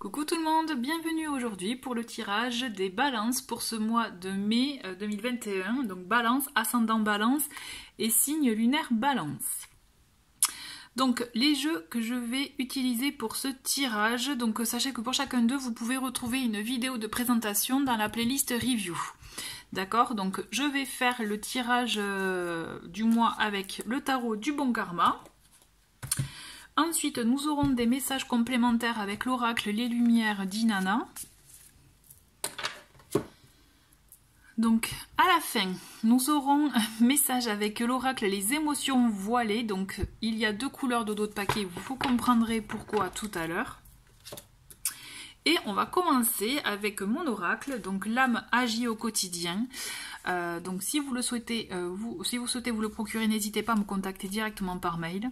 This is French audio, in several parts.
Coucou tout le monde, bienvenue aujourd'hui pour le tirage des balances pour ce mois de mai 2021. Donc balance, ascendant balance et signe lunaire balance. Donc les jeux que je vais utiliser pour ce tirage, donc sachez que pour chacun d'eux vous pouvez retrouver une vidéo de présentation dans la playlist review. D'accord, donc je vais faire le tirage du mois avec le tarot du bon karma. Ensuite, nous aurons des messages complémentaires avec l'oracle Les Lumières d'Inanna. Donc, à la fin, nous aurons un message avec l'oracle Les Émotions Voilées. Donc, il y a deux couleurs de dos de paquet. Vous comprendrez pourquoi tout à l'heure. Et on va commencer avec mon oracle. Donc, l'âme agit au quotidien. Donc si vous le souhaitez, si vous souhaitez vous le procurer, n'hésitez pas à me contacter directement par mail.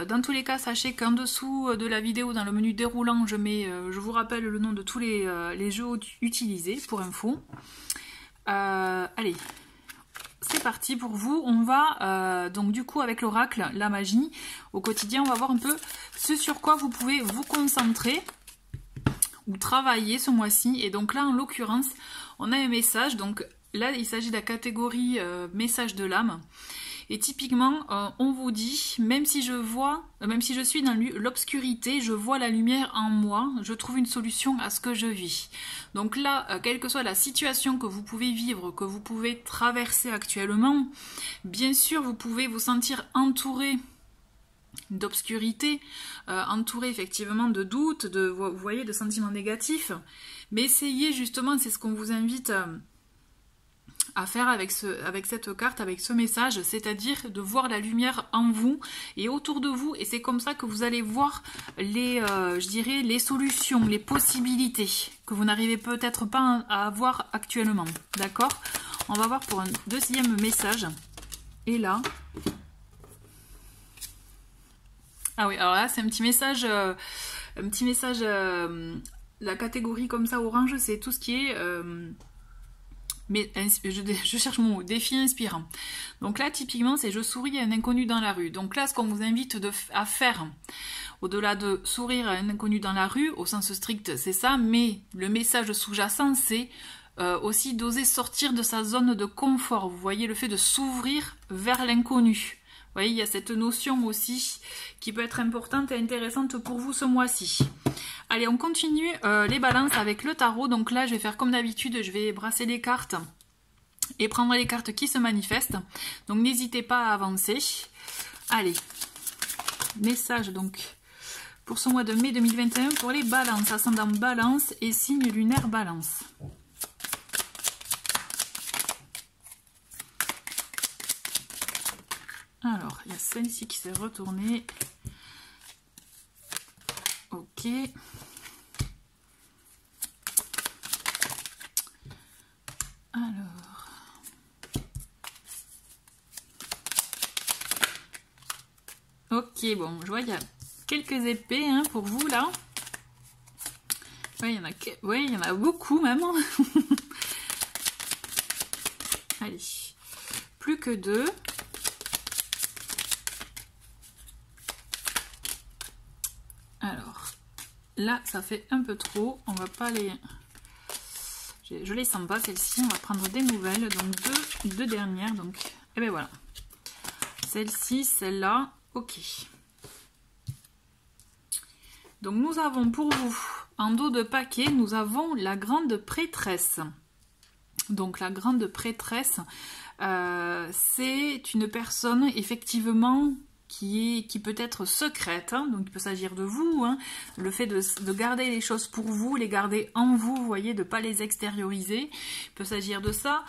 Dans tous les cas, sachez qu'en dessous de la vidéo, dans le menu déroulant, je vous rappelle le nom de tous les jeux utilisés pour info. Allez, c'est parti pour vous. On va donc du coup avec l'oracle, la magie, au quotidien, on va voir un peu ce sur quoi vous pouvez vous concentrer ou travailler ce mois-ci. Et donc là, en l'occurrence, on a un message, donc là, il s'agit de la catégorie message de l'âme. Et typiquement, on vous dit, même si je suis dans l'obscurité, je vois la lumière en moi, je trouve une solution à ce que je vis. Donc là, quelle que soit la situation que vous pouvez vivre, que vous pouvez traverser actuellement, bien sûr, vous pouvez vous sentir entouré d'obscurité, entouré effectivement de doutes, vous voyez, de sentiments négatifs. Mais essayez justement, c'est ce qu'on vous invite à faire avec cette carte, avec ce message, c'est-à-dire de voir la lumière en vous et autour de vous, et c'est comme ça que vous allez voir je dirais, les solutions, les possibilités que vous n'arrivez peut-être pas à avoir actuellement, d'accord? On va voir pour un deuxième message, et là, ah oui, alors là c'est un petit message, la catégorie comme ça orange, c'est tout ce qui est mais je cherche mon mot, défi inspirant. Donc là, typiquement, c'est je souris à un inconnu dans la rue. Donc là, ce qu'on vous invite à faire, au-delà de sourire à un inconnu dans la rue, au sens strict, c'est ça, mais le message sous-jacent, c'est aussi d'oser sortir de sa zone de confort. Vous voyez, le fait de s'ouvrir vers l'inconnu. Vous voyez, il y a cette notion aussi qui peut être importante et intéressante pour vous ce mois-ci. Allez, on continue les balances avec le tarot. Donc là, je vais faire comme d'habitude, je vais brasser les cartes et prendre les cartes qui se manifestent. Donc n'hésitez pas à avancer. Allez, message donc pour ce mois de mai 2021 pour les balances, ascendant balance et signe lunaire balance. Alors, il y a celle-ci qui s'est retournée. Ok. Alors. Ok, bon, je vois, il y a quelques épées hein, pour vous, là. Oui, il y en a beaucoup, même. Allez. Plus que deux. Alors, là, ça fait un peu trop. On va pas les... Je les sens pas, celles-ci. On va prendre des nouvelles. Donc, deux dernières. Donc, et ben voilà. Celle-ci, celle-là. Ok. Donc, nous avons pour vous, en dos de paquet, nous avons la grande prêtresse. Donc, la grande prêtresse, c'est une personne, effectivement... qui peut être secrète, hein, donc il peut s'agir de vous, hein, le fait de garder les choses pour vous, les garder en vous, vous voyez, de ne pas les extérioriser, il peut s'agir de ça.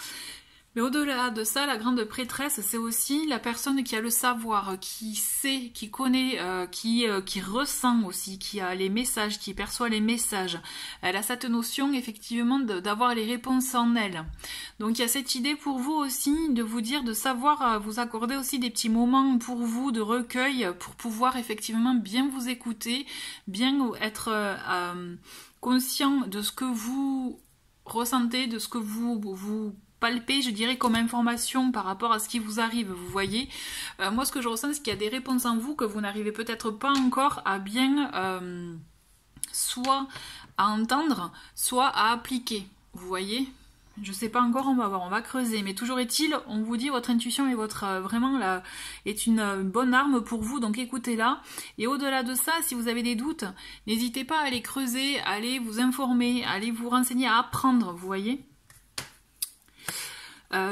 Mais au-delà de ça, la grande prêtresse, c'est aussi la personne qui a le savoir, qui sait, qui connaît, qui ressent aussi, qui a les messages, qui perçoit les messages. Elle a cette notion, effectivement, d'avoir les réponses en elle. Donc il y a cette idée pour vous aussi, de vous dire, de savoir vous accorder aussi des petits moments pour vous, de recueil, pour pouvoir effectivement bien vous écouter, bien être conscient de ce que vous ressentez, de ce que vous palper, je dirais, comme information par rapport à ce qui vous arrive, vous voyez. Moi, ce que je ressens, c'est qu'il y a des réponses en vous que vous n'arrivez peut-être pas encore à bien soit à entendre, soit à appliquer. Vous voyez? Je sais pas encore, on va voir, on va creuser. Mais toujours est-il, on vous dit, votre intuition est vraiment là, est une bonne arme pour vous, donc écoutez-la. Et au-delà de ça, si vous avez des doutes, n'hésitez pas à aller creuser, à aller vous informer, à aller vous renseigner, à apprendre, vous voyez.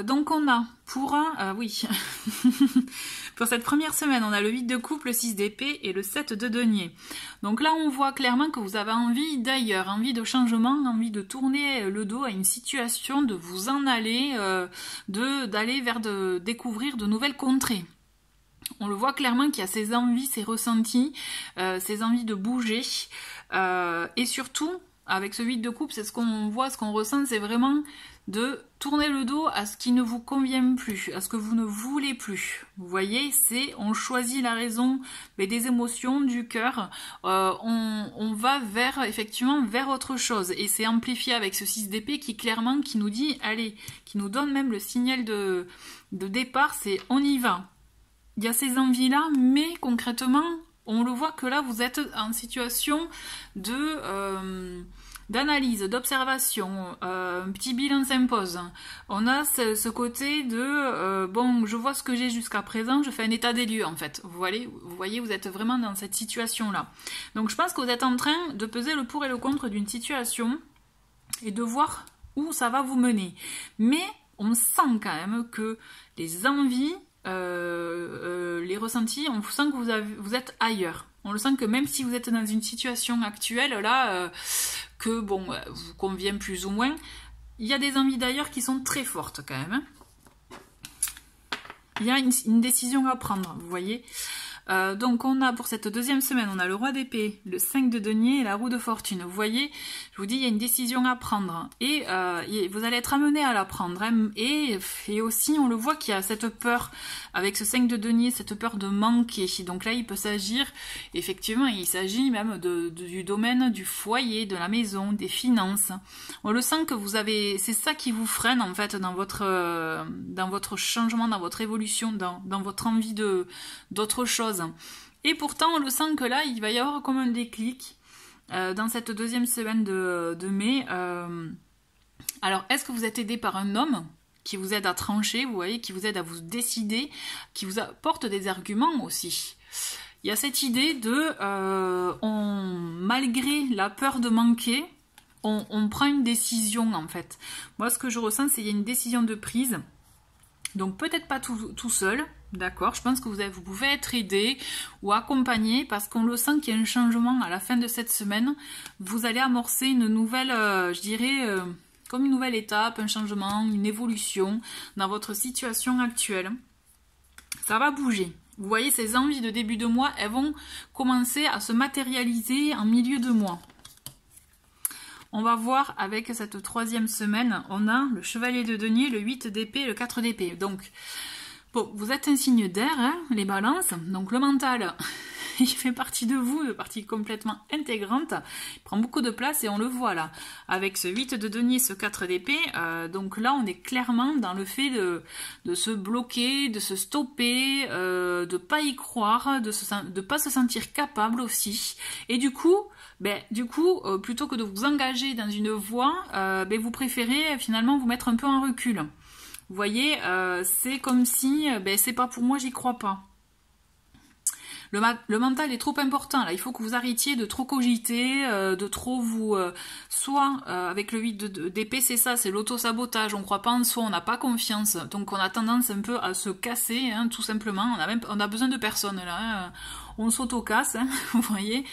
Donc on a pour oui, pour cette première semaine, on a le 8 de coupe, le 6 d'épée et le 7 de denier. Donc là, on voit clairement que vous avez envie d'ailleurs, envie de changement, envie de tourner le dos à une situation, de vous en aller, d'aller vers découvrir de nouvelles contrées. On le voit clairement qu'il y a ces envies, ces ressentis, ces envies de bouger, et surtout, avec ce 8 de coupe, c'est ce qu'on voit, ce qu'on ressent, c'est vraiment de tourner le dos à ce qui ne vous convient plus, à ce que vous ne voulez plus. Vous voyez, on choisit la raison, mais des émotions, du cœur, on va effectivement vers autre chose. Et c'est amplifié avec ce 6 d'épée qui clairement qui nous dit, allez, qui nous donne même le signal de départ, c'est on y va. Il y a ces envies-là, mais concrètement, on le voit que là, vous êtes en situation d'analyse, d'observation, un petit bilan s'impose. On a ce côté de bon, je vois ce que j'ai jusqu'à présent, je fais un état des lieux en fait. Vous voyez, vous êtes vraiment dans cette situation-là. Donc je pense que vous êtes en train de peser le pour et le contre d'une situation et de voir où ça va vous mener. Mais on sent quand même que les envies, les ressentis, on sent que vous êtes ailleurs. On le sent que même si vous êtes dans une situation actuelle là, que bon, vous convient plus ou moins, il y a des envies d'ailleurs qui sont très fortes quand même. Il y a une décision à prendre, vous voyez. Donc on a pour cette deuxième semaine, on a le roi d'épée, le 5 de denier et la roue de fortune. Vous voyez, je vous dis, il y a une décision à prendre et vous allez être amené à la prendre. Hein, et aussi, on le voit qu'il y a cette peur avec ce 5 de denier, cette peur de manquer. Donc là, il peut s'agir, effectivement, il s'agit même du domaine du foyer, de la maison, des finances. On le sent que vous avez, c'est ça qui vous freine en fait dans votre changement, dans votre évolution, dans votre envie d'autre chose. Et pourtant, on le sent que là, il va y avoir comme un déclic dans cette deuxième semaine de mai. Alors, est-ce que vous êtes aidé par un homme qui vous aide à trancher, vous voyez, qui vous aide à vous décider, qui vous apporte des arguments aussi? Il y a cette idée malgré la peur de manquer, on prend une décision en fait. Moi, ce que je ressens, c'est qu'il y a une décision de prise. Donc peut-être pas tout seul, d'accord, je pense que vous pouvez être aidé ou accompagné parce qu'on le sent qu'il y a un changement à la fin de cette semaine. Vous allez amorcer une nouvelle, je dirais, comme une nouvelle étape, un changement, une évolution dans votre situation actuelle. Ça va bouger. Vous voyez, ces envies de début de mois, elles vont commencer à se matérialiser en milieu de mois. On va voir avec cette troisième semaine, on a le chevalier de denier, le 8 d'épée, le 4 d'épée. Donc, bon, vous êtes un signe d'air, hein, les balances. Donc le mental, il fait partie de vous, une partie complètement intégrante. Il prend beaucoup de place et on le voit là. Avec ce 8 de denier, ce 4 d'épée, donc là on est clairement dans le fait de se bloquer, de se stopper, de pas y croire, de pas se sentir capable aussi. Et du coup, plutôt que de vous engager dans une voie, vous préférez finalement vous mettre un peu en recul. Vous voyez, c'est comme si, c'est pas pour moi, j'y crois pas. Le mental est trop important, là. Il faut que vous arrêtiez de trop cogiter, de trop vous... avec le 8 d'épée, c'est ça, c'est l'auto-sabotage. On croit pas en soi, on n'a pas confiance. Donc on a tendance un peu à se casser, hein, tout simplement. On a besoin de personne, là. Hein. On s'auto-casse, hein, vous voyez.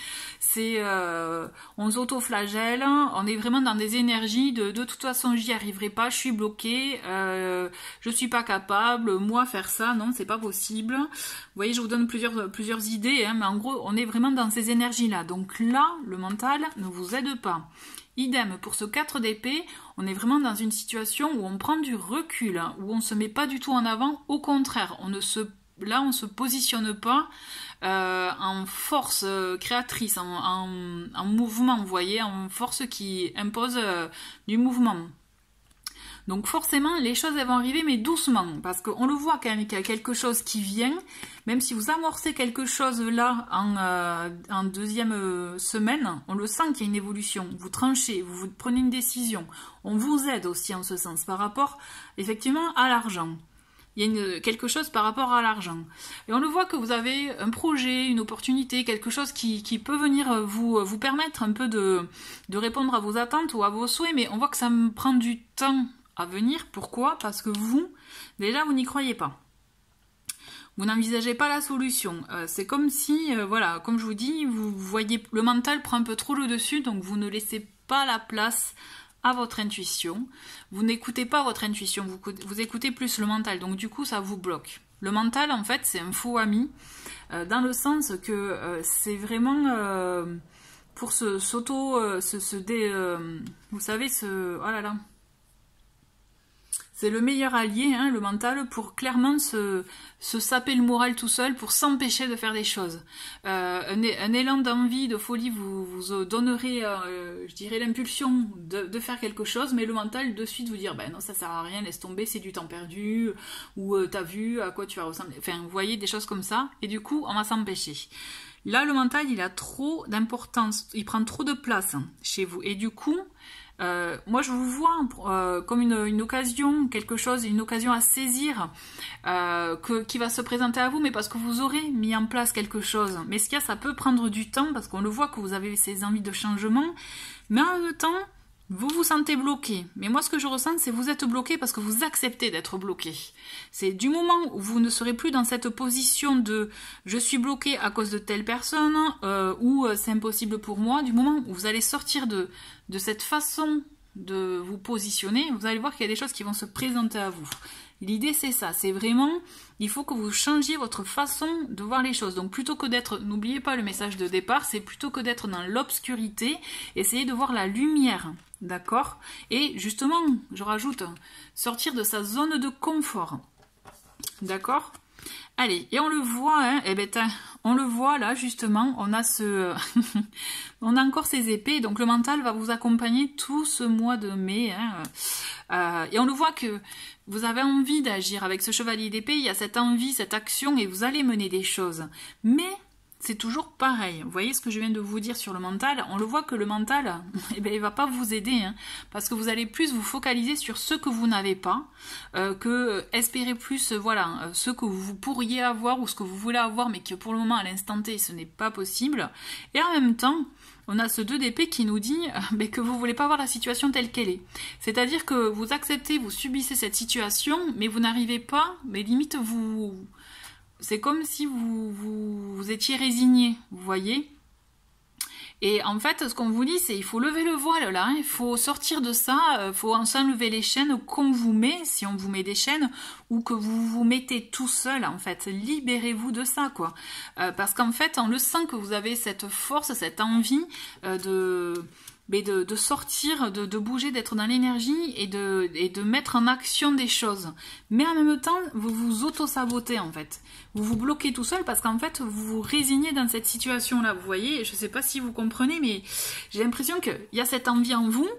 On s'auto-flagelle. On est vraiment dans des énergies de toute façon, j'y arriverai pas, je suis bloquée, je suis pas capable, moi faire ça, non, c'est pas possible. Vous voyez, je vous donne plusieurs idées, hein, mais en gros, on est vraiment dans ces énergies-là. Donc là, le mental ne vous aide pas. Idem, pour ce 4 d'épée, on est vraiment dans une situation où on prend du recul, hein, où on se met pas du tout en avant. Au contraire, on se positionne pas en force créatrice, en mouvement, vous voyez, en force qui impose du mouvement. Donc forcément, les choses elles vont arriver, mais doucement, parce qu'on le voit quand même qu'il y a quelque chose qui vient, même si vous amorcez quelque chose là en deuxième semaine, on le sent qu'il y a une évolution, vous tranchez, vous prenez une décision, on vous aide aussi en ce sens, par rapport effectivement à l'argent. Il y a quelque chose par rapport à l'argent. Et on le voit que vous avez un projet, une opportunité, quelque chose qui peut venir vous permettre un peu de répondre à vos attentes ou à vos souhaits, mais on voit que ça me prend du temps à venir. Pourquoi? Parce que vous, déjà, vous n'y croyez pas. Vous n'envisagez pas la solution. C'est comme si, voilà, comme je vous dis, vous voyez, le mental prend un peu trop le dessus, donc vous ne laissez pas la place à votre intuition. Vous n'écoutez pas votre intuition, vous écoutez plus le mental, donc du coup ça vous bloque. Le mental en fait c'est un faux ami, dans le sens que c'est vraiment pour vous savez, oh là là, c'est le meilleur allié, hein, le mental, pour clairement se saper le moral tout seul, pour s'empêcher de faire des choses. Un élan d'envie, de folie vous donnerait, je dirais, l'impulsion de faire quelque chose, mais le mental de suite vous dire, ben non, ça sert à rien, laisse tomber, c'est du temps perdu, ou t'as vu à quoi tu vas ressembler. Enfin, vous voyez, des choses comme ça, et du coup, on va s'empêcher. Là, le mental, il a trop d'importance, il prend trop de place chez vous, et du coup, moi je vous vois comme une occasion, quelque chose, une occasion à saisir qui va se présenter à vous, mais parce que vous aurez mis en place quelque chose. Mais ce qu'il y a, ça peut prendre du temps, parce qu'on le voit que vous avez ces envies de changement, mais en même temps, vous vous sentez bloqué. Mais moi ce que je ressens, c'est que vous êtes bloqué parce que vous acceptez d'être bloqué. C'est du moment où vous ne serez plus dans cette position de « je suis bloqué à cause de telle personne » ou « c'est impossible pour moi », du moment où vous allez sortir de cette façon de vous positionner, vous allez voir qu'il y a des choses qui vont se présenter à vous. L'idée c'est ça, c'est vraiment, il faut que vous changiez votre façon de voir les choses. Donc plutôt que d'être, n'oubliez pas le message de départ, c'est plutôt que d'être dans l'obscurité, essayez de voir la lumière, d'accord? Et justement, je rajoute, sortir de sa zone de confort, d'accord? Allez, et on le voit, hein, on le voit là justement, on a on a encore ces épées, donc le mental va vous accompagner tout ce mois de mai, hein, et on le voit que vous avez envie d'agir avec ce chevalier d'épée, il y a cette envie, cette action, et vous allez mener des choses, mais c'est toujours pareil. Vous voyez ce que je viens de vous dire sur le mental? On le voit que le mental, eh ben, il va pas vous aider, hein, parce que vous allez plus vous focaliser sur ce que vous n'avez pas, que espérer plus, voilà, ce que vous pourriez avoir ou ce que vous voulez avoir, mais que pour le moment, à l'instant T, ce n'est pas possible. Et en même temps, on a ce 2 d'épée qui nous dit que vous ne voulez pas voir la situation telle qu'elle est. C'est-à-dire que vous acceptez, vous subissez cette situation, mais vous n'arrivez pas, mais limite c'est comme si vous étiez résigné, vous voyez. Et en fait, ce qu'on vous dit, c'est il faut lever le voile là, hein, il faut sortir de ça, il faut s'enlever les chaînes qu'on vous met, si on vous met des chaînes, ou que vous vous mettez tout seul, en fait. Libérez-vous de ça, quoi. Parce qu'en fait, on le sent que vous avez cette force, cette envie de sortir, de bouger, d'être dans l'énergie et de mettre en action des choses. Mais en même temps, vous vous auto-sabotez en fait. Vous vous bloquez tout seul parce qu'en fait, vous vous résignez dans cette situation-là. Vous voyez, je ne sais pas si vous comprenez, mais j'ai l'impression qu'il y a cette envie en vous,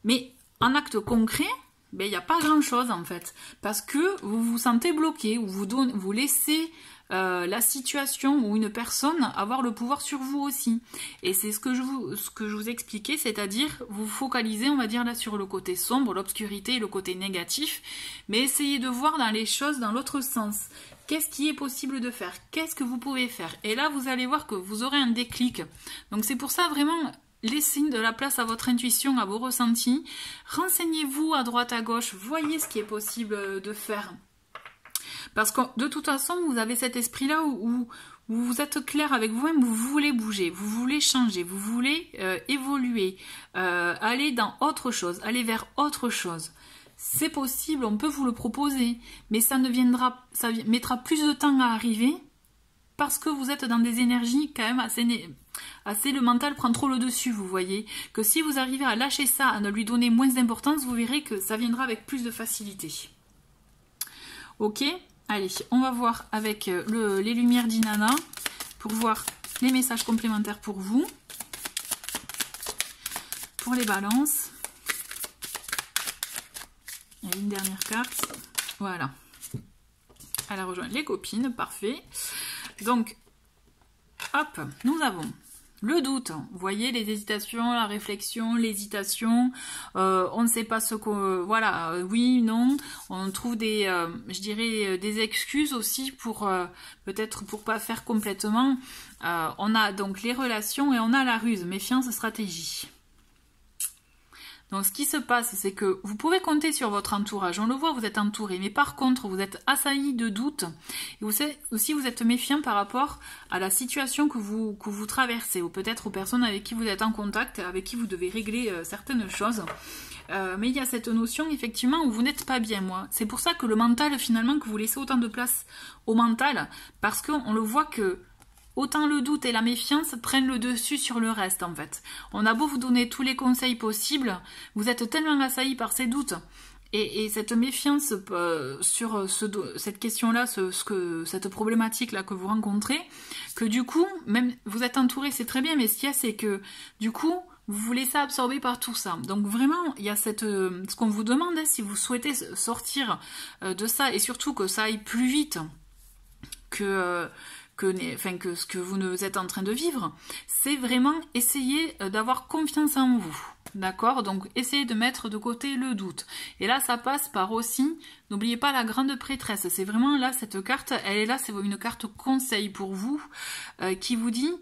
mais en acte concret, il n'y a pas grand-chose en fait. Parce que vous vous sentez bloqué, ou vous laissez la situation ou une personne avoir le pouvoir sur vous aussi. Et c'est ce que je vous expliquais, c'est-à-dire vous focalisez, on va dire là, sur le côté sombre, l'obscurité, le côté négatif, mais essayez de voir dans les choses dans l'autre sens. Qu'est-ce qui est possible de faire? Qu'est-ce que vous pouvez faire? Et là, vous allez voir que vous aurez un déclic. Donc c'est pour ça vraiment... Laissez de la place à votre intuition, à vos ressentis. Renseignez-vous à droite, à gauche. Voyez ce qui est possible de faire. Parce que de toute façon, vous avez cet esprit-là où vous êtes clair avec vous-même, vous voulez bouger, vous voulez changer, vous voulez évoluer, aller dans autre chose, aller vers autre chose. C'est possible, on peut vous le proposer, mais ça mettra plus de temps à arriver parce que vous êtes dans des énergies quand même assez le mental prend trop le dessus, vous voyez. Que si vous arrivez à lâcher ça, à ne lui donner moins d'importance, vous verrez que ça viendra avec plus de facilité. Ok, allez, on va voir avec les lumières d'Inanna pour voir les messages complémentaires pour vous. Pour les balances. Et une dernière carte. Voilà. Elle a rejoint les copines, parfait. Donc, hop, nous avons le doute. Vous voyez les hésitations, la réflexion, l'hésitation. On ne sait pas ce qu'on... voilà, oui, non. On trouve des, je dirais, des excuses aussi pour peut-être pour pas faire complètement. On a donc les relations et on a la ruse, méfiance, stratégie. Donc, ce qui se passe, c'est que vous pouvez compter sur votre entourage. On le voit, vous êtes entouré. Mais par contre, vous êtes assailli de doutes. Et aussi, vous êtes méfiant par rapport à la situation que vous traversez. Ou peut-être aux personnes avec qui vous êtes en contact, avec qui vous devez régler certaines choses. Mais il y a cette notion, effectivement, où vous n'êtes pas bien, moi. C'est pour ça que le mental, finalement, que vous laissez autant de place au mental. Parce qu'on le voit que... autant le doute et la méfiance prennent le dessus sur le reste, en fait. On a beau vous donner tous les conseils possibles, vous êtes tellement assailli par ces doutes et cette méfiance sur cette question-là, cette problématique-là que vous rencontrez, que du coup, même vous êtes entouré, c'est très bien, mais ce qu'il y a, c'est que du coup, vous vous laissez absorber par tout ça. Donc vraiment, il y a ce qu'on vous demande, hein, si vous souhaitez sortir de ça, et surtout que ça aille plus vite que ce que vous êtes en train de vivre, c'est vraiment essayer d'avoir confiance en vous. D'accord? Donc, essayez de mettre de côté le doute. Et là, ça passe par aussi, n'oubliez pas la grande prêtresse. C'est vraiment là, cette carte, elle est là, c'est une carte conseil pour vous, qui vous dit,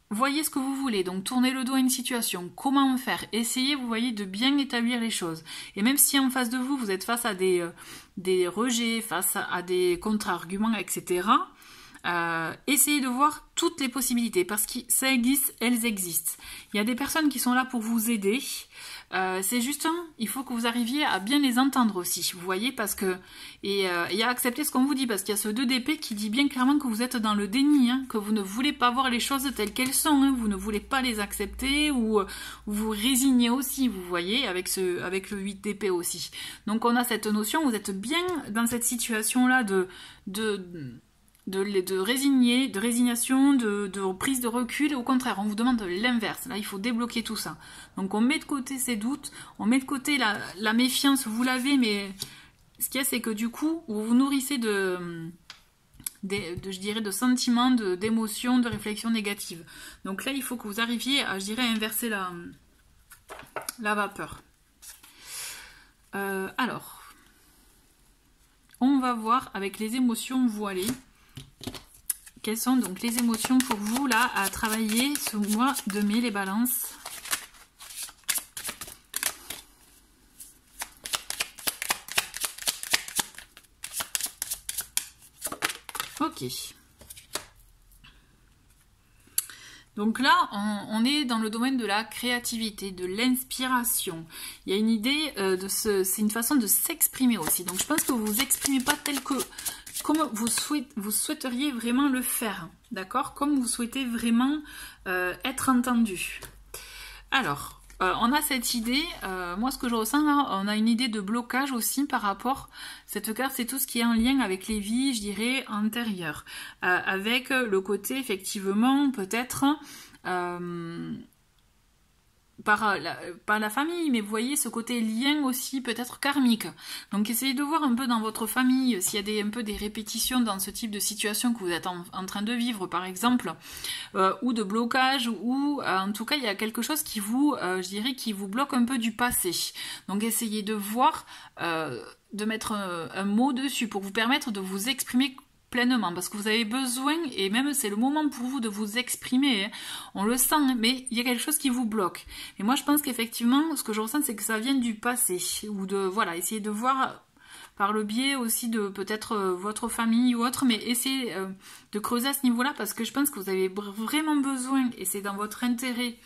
voyez ce que vous voulez. Donc, tournez le dos à une situation. Comment faire? Essayez, vous voyez, de bien établir les choses. Et même si en face de vous, vous êtes face à des rejets, face à des contre-arguments, etc., essayez de voir toutes les possibilités parce que ça existe, elles existent. Il y a des personnes qui sont là pour vous aider. C'est juste, il faut que vous arriviez à bien les entendre aussi, vous voyez, parce que et à accepter ce qu'on vous dit, parce qu'il y a ce 2 d'épée qui dit bien clairement que vous êtes dans le déni, hein, que vous ne voulez pas voir les choses telles qu'elles sont, hein, vous ne voulez pas les accepter ou vous résignez aussi, vous voyez, avec le 8 d'épée aussi. Donc on a cette notion, vous êtes bien dans cette situation-là de résignation, de prise de recul. Au contraire, on vous demande l'inverse. Là, il faut débloquer tout ça. Donc, on met de côté ces doutes, on met de côté la méfiance, vous l'avez, mais ce qu'il y a, c'est que du coup, vous vous nourrissez je dirais, de sentiments, d'émotions, de réflexions négatives. Donc là, il faut que vous arriviez à, je dirais, inverser la vapeur. Alors, on va voir avec les émotions voilées. Quelles sont donc les émotions pour vous là à travailler ce mois de mai, les balances? Ok. Donc là, on est dans le domaine de la créativité, de l'inspiration. Il y a une idée c'est une façon de s'exprimer aussi. Donc je pense que vous vous exprimez pas tel que comme vous souhaiteriez vraiment le faire, d'accord? Comme vous souhaitez vraiment être entendu. Alors, on a cette idée, moi ce que je ressens là, on a une idée de blocage aussi par rapport, cette carte c'est tout ce qui est en lien avec les vies, je dirais, antérieures. Avec le côté effectivement peut-être... par la famille, mais vous voyez ce côté lien aussi peut-être karmique. Donc essayez de voir un peu dans votre famille s'il y a un peu des répétitions dans ce type de situation que vous êtes en train de vivre par exemple, ou de blocage, ou en tout cas il y a quelque chose qui vous, je dirais, qui vous bloque un peu du passé. Donc essayez de voir, de mettre un mot dessus pour vous permettre de vous exprimer pleinement, parce que vous avez besoin, et même c'est le moment pour vous de vous exprimer, hein. On le sent, mais il y a quelque chose qui vous bloque. Et moi je pense qu'effectivement, ce que je ressens, c'est que ça vient du passé, ou de, voilà, essayer de voir par le biais aussi de peut-être votre famille ou autre, mais essayez de creuser à ce niveau-là, parce que je pense que vous avez vraiment besoin, et c'est dans votre intérêt,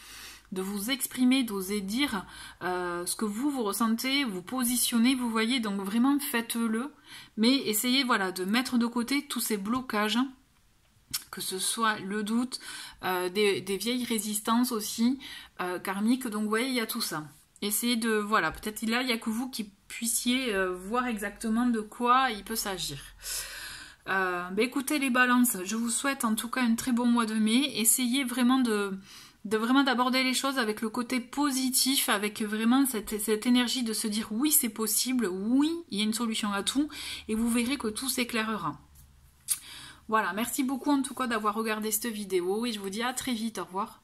de vous exprimer, d'oser dire ce que vous ressentez, vous positionnez, vous voyez, donc vraiment faites-le, mais essayez, voilà, de mettre de côté tous ces blocages, que ce soit le doute, des vieilles résistances aussi, karmiques, donc vous voyez, il y a tout ça. Essayez de, voilà, peut-être là, il n'y a que vous qui puissiez voir exactement de quoi il peut s'agir. Écoutez les balances, je vous souhaite en tout cas un très bon mois de mai, essayez vraiment vraiment d'aborder les choses avec le côté positif, avec vraiment cette énergie de se dire oui c'est possible, oui il y a une solution à tout et vous verrez que tout s'éclairera. Voilà, merci beaucoup en tout cas d'avoir regardé cette vidéo et je vous dis à très vite, au revoir.